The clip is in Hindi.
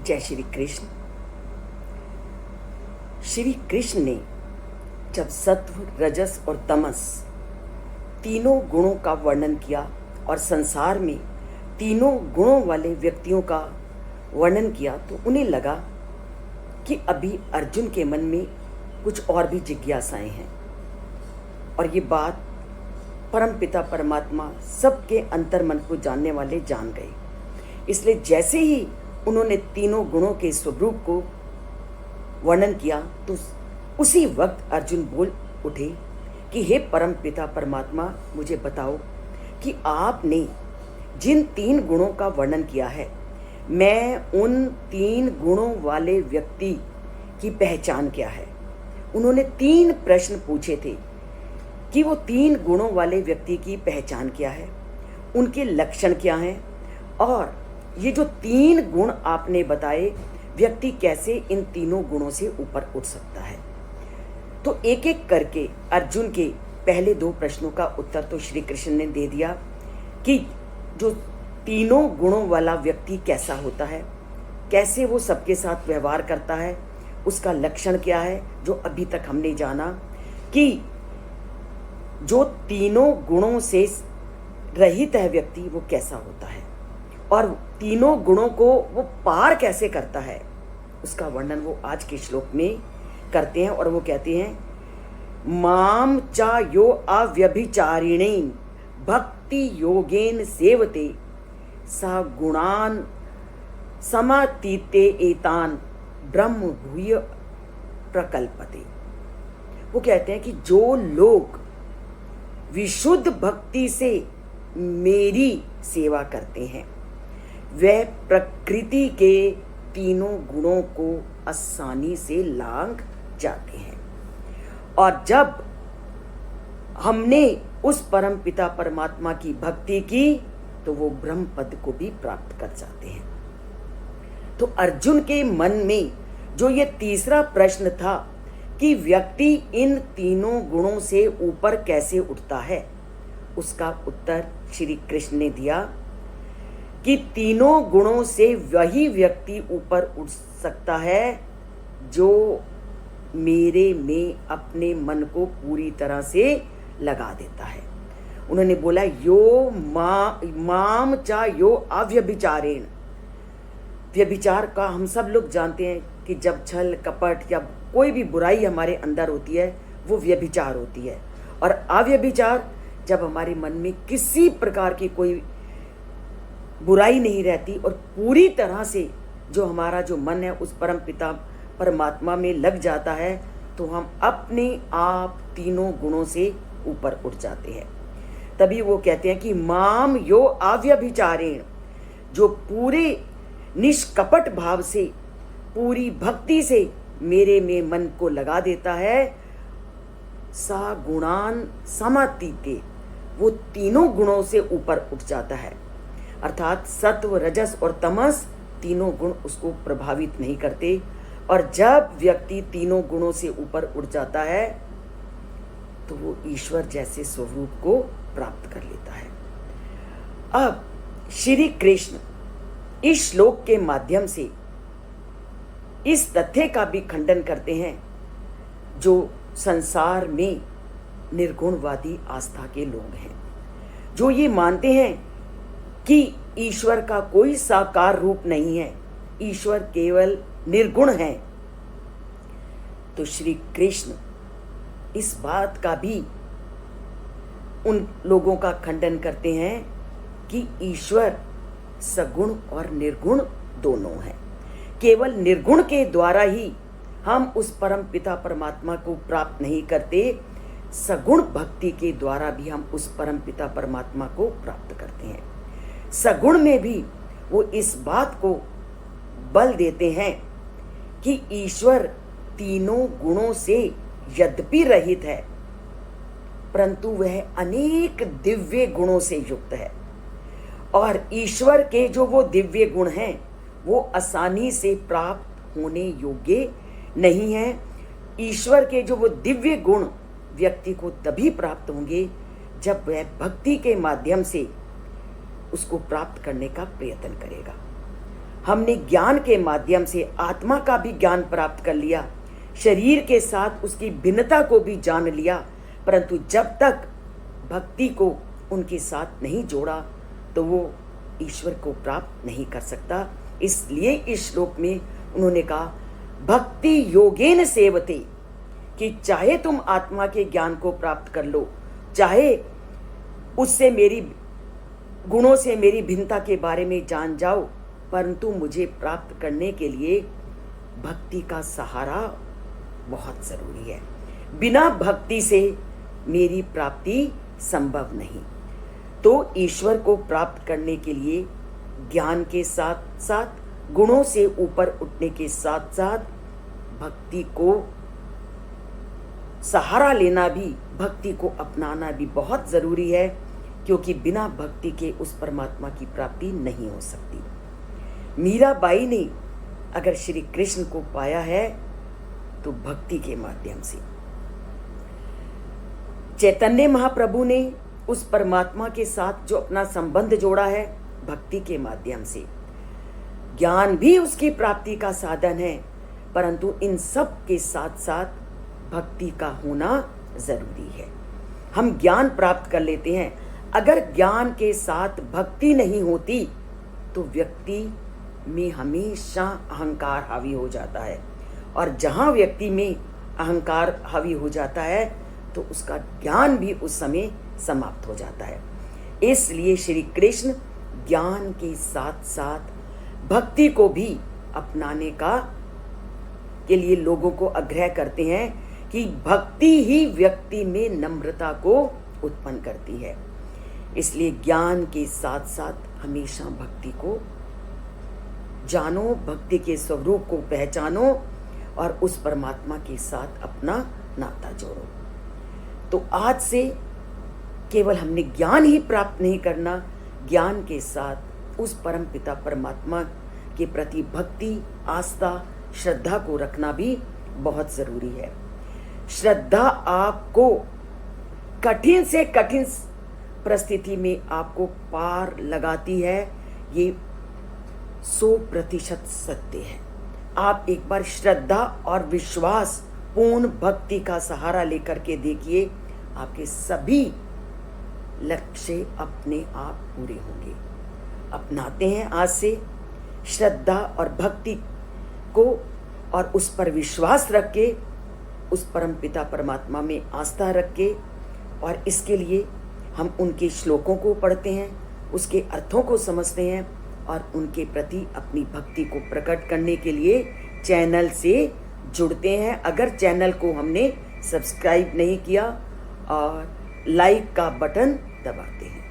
जय श्री कृष्ण। श्री कृष्ण ने जब सत्व, रजस और तमस तीनों गुणों का वर्णन किया और संसार में तीनों गुणों वाले व्यक्तियों का वर्णन किया, तो उन्हें लगा कि अभी अर्जुन के मन में कुछ और भी जिज्ञासाएं हैं। और ये बात परमपिता परमात्मा सबके अंतर्मन को जानने वाले जान गए। इसलिए जैसे ही उन्होंने तीनों गुणों के स्वरूप को वर्णन किया, तो उसी वक्त अर्जुन बोल उठे कि हे परमपिता परमात्मा, मुझे बताओ कि आपने जिन तीन गुणों का वर्णन किया है, मैं उन तीन गुणों वाले व्यक्ति की पहचान क्या है। उन्होंने तीन प्रश्न पूछे थे कि वो तीन गुणों वाले व्यक्ति की पहचान क्या है, उनके लक्षण क्या हैं, और ये जो तीन गुण आपने बताए, व्यक्ति कैसे इन तीनों गुणों से ऊपर उठ सकता है। तो एक एक करके अर्जुन के पहले दो प्रश्नों का उत्तर तो श्री कृष्ण ने दे दिया कि जो तीनों गुणों वाला व्यक्ति कैसा होता है, कैसे वो सबके साथ व्यवहार करता है, उसका लक्षण क्या है, जो अभी तक हमने जाना कि जो तीनों गुणों से रहित है व्यक्ति, वो कैसा होता है, और तीनों गुणों को वो पार कैसे करता है, उसका वर्णन वो आज के श्लोक में करते हैं। और वो कहते हैं, माम चा यो अव्यभिचारिणी भक्ति योगेन सेवते सा गुणान समातीते एतान ब्रह्म भूय प्रकल्पते। वो कहते हैं कि जो लोग विशुद्ध भक्ति से मेरी सेवा करते हैं, वे प्रकृति के तीनों गुणों को आसानी से लांघ जाते हैं। और जब हमने उस परम पिता परमात्मा की भक्ति की, तो वो ब्रह्म पद को भी प्राप्त कर जाते हैं। तो अर्जुन के मन में जो ये तीसरा प्रश्न था कि व्यक्ति इन तीनों गुणों से ऊपर कैसे उठता है, उसका उत्तर श्री कृष्ण ने दिया कि तीनों गुणों से वही व्यक्ति ऊपर उठ सकता है जो मेरे में अपने मन को पूरी तरह से लगा देता है। उन्होंने बोला, यो माम चा यो अव्यभिचारेण। व्यभिचार का हम सब लोग जानते हैं कि जब छल कपट या कोई भी बुराई हमारे अंदर होती है, वो व्यभिचार होती है। और अव्यभिचार जब हमारे मन में किसी प्रकार की कोई बुराई नहीं रहती और पूरी तरह से जो हमारा जो मन है उस परम पिता परमात्मा में लग जाता है, तो हम अपने आप तीनों गुणों से ऊपर उठ जाते हैं। तभी वो कहते हैं कि माम यो अव्यभिचारेण, जो पूरे निष्कपट भाव से पूरी भक्ति से मेरे में मन को लगा देता है, सा गुणान समातीते, वो तीनों गुणों से ऊपर उठ जाता है। अर्थात सत्व, रजस और तमस तीनों गुण उसको प्रभावित नहीं करते। और जब व्यक्ति तीनों गुणों से ऊपर उठ जाता है, तो वो ईश्वर जैसे स्वरूप को प्राप्त कर लेता है। अब श्री कृष्ण इस श्लोक के माध्यम से इस तथ्य का भी खंडन करते हैं जो संसार में निर्गुणवादी आस्था के लोग हैं, जो ये मानते हैं कि ईश्वर का कोई साकार रूप नहीं है, ईश्वर केवल निर्गुण है। तो श्री कृष्ण इस बात का भी उन लोगों का खंडन करते हैं कि ईश्वर सगुण और निर्गुण दोनों हैं। केवल निर्गुण के द्वारा ही हम उस परम पिता परमात्मा को प्राप्त नहीं करते, सगुण भक्ति के द्वारा भी हम उस परम पिता परमात्मा को प्राप्त करते हैं। सगुण में भी वो इस बात को बल देते हैं कि ईश्वर तीनों गुणों से यद्यपि रहित है, परंतु वह अनेक दिव्य गुणों से युक्त है। और ईश्वर के जो वो दिव्य गुण हैं, वो आसानी से प्राप्त होने योग्य नहीं है। ईश्वर के जो वो दिव्य गुण व्यक्ति को तभी प्राप्त होंगे जब वह भक्ति के माध्यम से उसको प्राप्त करने का प्रयत्न करेगा। हमने ज्ञान के माध्यम से आत्मा का भी ज्ञान प्राप्त कर लिया, शरीर के साथ उसकी भिन्नता को भी जान लिया, परंतु जब तक भक्ति को उनके साथ नहीं जोड़ा तो वो ईश्वर को प्राप्त नहीं कर सकता। इसलिए इस श्लोक में उन्होंने कहा भक्ति योगेन सेवते, कि चाहे तुम आत्मा के ज्ञान को प्राप्त कर लो, चाहे उससे मेरी गुणों से मेरी भिन्नता के बारे में जान जाओ, परंतु मुझे प्राप्त करने के लिए भक्ति का सहारा बहुत जरूरी है। बिना भक्ति से मेरी प्राप्ति संभव नहीं। तो ईश्वर को प्राप्त करने के लिए ज्ञान के साथ साथ, गुणों से ऊपर उठने के साथ साथ भक्ति को सहारा लेना भी, भक्ति को अपनाना भी बहुत जरूरी है, क्योंकि बिना भक्ति के उस परमात्मा की प्राप्ति नहीं हो सकती। मीराबाई ने अगर श्री कृष्ण को पाया है तो भक्ति के माध्यम से। चैतन्य महाप्रभु ने उस परमात्मा के साथ जो अपना संबंध जोड़ा है भक्ति के माध्यम से। ज्ञान भी उसकी प्राप्ति का साधन है, परंतु इन सब के साथ साथ भक्ति का होना जरूरी है। हम ज्ञान प्राप्त कर लेते हैं, अगर ज्ञान के साथ भक्ति नहीं होती तो व्यक्ति में हमेशा अहंकार हावी हो जाता है, और जहां व्यक्ति में अहंकार हावी हो जाता है तो उसका ज्ञान भी उस समय समाप्त हो जाता है। इसलिए श्री कृष्ण ज्ञान के साथ साथ भक्ति को भी अपनाने के लिए लोगों को आग्रह करते हैं कि भक्ति ही व्यक्ति में नम्रता को उत्पन्न करती है। इसलिए ज्ञान के साथ साथ हमेशा भक्ति को जानो, भक्ति के स्वरूप को पहचानो और उस परमात्मा के साथ अपना नाता जोड़ो। तो आज से केवल हमने ज्ञान ही प्राप्त नहीं करना, ज्ञान के साथ उस परम पिता परमात्मा के प्रति भक्ति, आस्था, श्रद्धा को रखना भी बहुत जरूरी है। श्रद्धा आपको कठिन से कठिन परिस्थिति में आपको पार लगाती है, ये 100% सत्य है। आप एक बार श्रद्धा और विश्वास पूर्ण भक्ति का सहारा लेकर के देखिए, आपके सभी लक्ष्य अपने आप पूरे होंगे। अपनाते हैं आज से श्रद्धा और भक्ति को, और उस पर विश्वास रख के, उस परम पिता परमात्मा में आस्था रख के, और इसके लिए हम उनके श्लोकों को पढ़ते हैं, उसके अर्थों को समझते हैं और उनके प्रति अपनी भक्ति को प्रकट करने के लिए चैनल से जुड़ते हैं। अगर चैनल को हमने सब्सक्राइब नहीं किया और लाइक का बटन दबाते हैं।